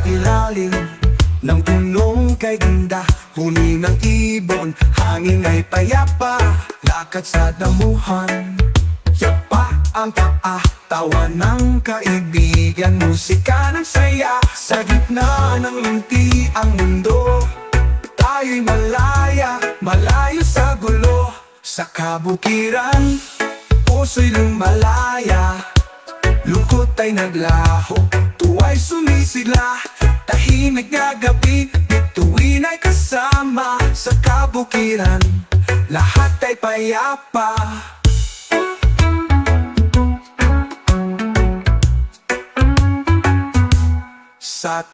ilalim ng punong kay ganda. Huni ng ibon, hangin ay payapa, lakad sa damuhan. Yapa ang paa, tawa ng kaibigan, musika ng saya. Sa gitna ng linti ang mundo, tayo'y malaya, malayo sa gulo. Sa kabukiran, puso'y lumalaya, lungkot ay naglaho, tuwa'y sumisigla. Tahimik na gabi, bituin ay kasama. Sa kabukiran, lahat ay payapa. Sa